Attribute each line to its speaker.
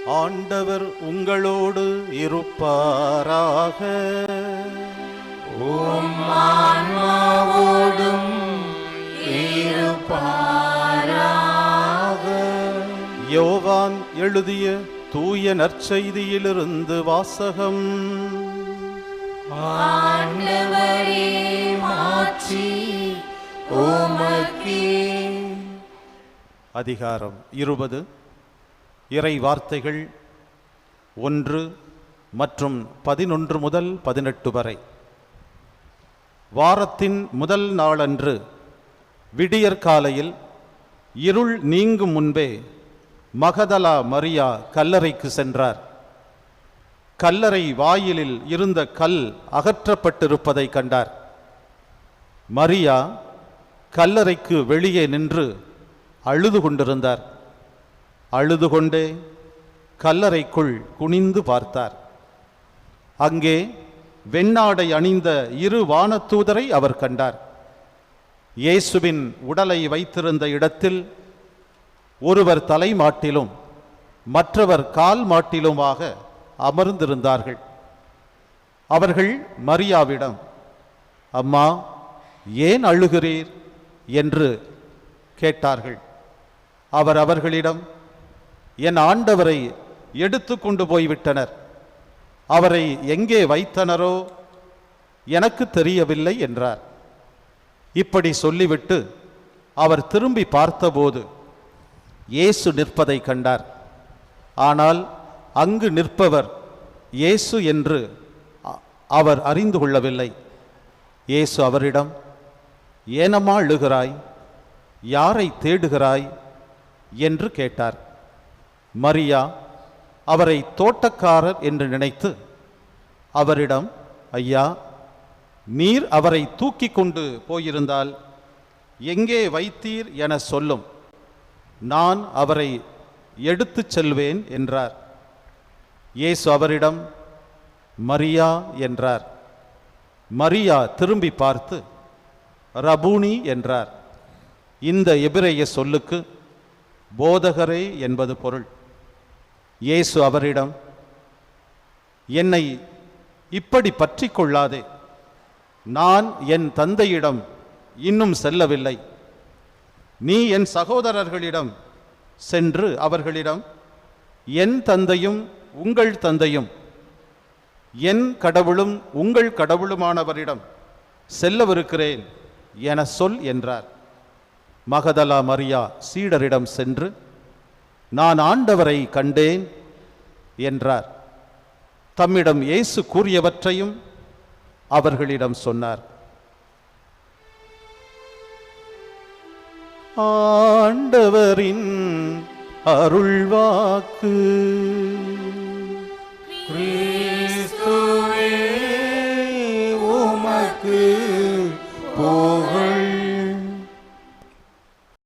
Speaker 1: ஆண்டவர் உங்களோடு இருப்பாராக.
Speaker 2: உம் ஆன்மாவோடும் இருப்பாராக.
Speaker 1: யோவான் எழுதிய தூய நற்செய்தியிலிருந்து வாசகம்.
Speaker 2: ஆண்டவரே, மாட்சி உமக்கே.
Speaker 1: அதிகாரம் 20. இறை வார்த்தைகள் 1 மற்றும் 11 முதல் 18 வரை. வாரத்தின் முதல் நாளன்று விடியற்காலையில் இருள் நீங்கும் முன்பே மகதலா மரியா கல்லறைக்கு சென்றார். கல்லறை வாயிலில் இருந்த கல் அகற்றப்பட்டிருப்பதை கண்டார். மரியா கல்லறைக்கு வெளியே நின்று அழுது கொண்டிருந்தார். அழுது கொண்டே கல்லறைக்குள் குனிந்து பார்த்தார். அங்கே வெண்ணாடை அணிந்த 2 வானதூதரை அவர் கண்டார். இயேசுவின் உடலை வைத்திருந்த இடத்தில் ஒருவர் தலைமாட்டிலும் மற்றவர் கால் மாட்டிலுமாக அமர்ந்திருந்தார்கள். அவர்கள் மரியாவிடம், அம்மா, ஏன் அழுகிறீர் என்று கேட்டார்கள். அவர் அவர்களிடம், என் ஆண்டவரை எடுத்து கொண்டு போய்விட்டனர். அவரை எங்கே வைத்தனரோ எனக்கு தெரியவில்லை என்றார். இப்படி சொல்லிவிட்டு அவர் திரும்பி பார்த்தபோது இயேசு நிற்பதை கண்டார். ஆனால் அங்கு நிற்பவர் இயேசு என்று அவர் அறிந்து கொள்ளவில்லை. இயேசு அவரிடம், ஏனம்மா அழுகிறாய்? யாரை தேடுகிறாய் என்று கேட்டார். மரியா அவரை தோட்டக்காரர் என்று நினைத்து அவரிடம், ஐயா, நீர் அவரை தூக்கி கொண்டு போயிருந்தால் எங்கே வைத்தீர் என சொல்லும், நான் அவரை எடுத்துச் செல்வேன் என்றார். இயேசு அவரிடம், மரியா என்றார். மரியா திரும்பி பார்த்து ரபூனி என்றார். இந்த எபிரேய சொல்லுக்கு போதகரே என்பது பொருள். இயேசு அவரிடம், என்னை இப்படி பற்றி கொள்ளாதே. நான் என் தந்தையிடம் இன்னும் செல்லவில்லை. நீ என் சகோதரர்களிடம் சென்று அவர்களிடம், என் தந்தையும் உங்கள் தந்தையும் என் கடவுளும் உங்கள் கடவுளுமானவரிடம் செல்லவிருக்கிறேன் என சொல் என்றார். மகதலா மரியா சீடரிடம் சென்று, நான் ஆண்டவரை கண்டேன் என்றார். தம்மிடம் இயேசு கூறியவற்றையும் அவர்களிடம் சொன்னார். ஆண்டவரின் அருள்வாக்கு.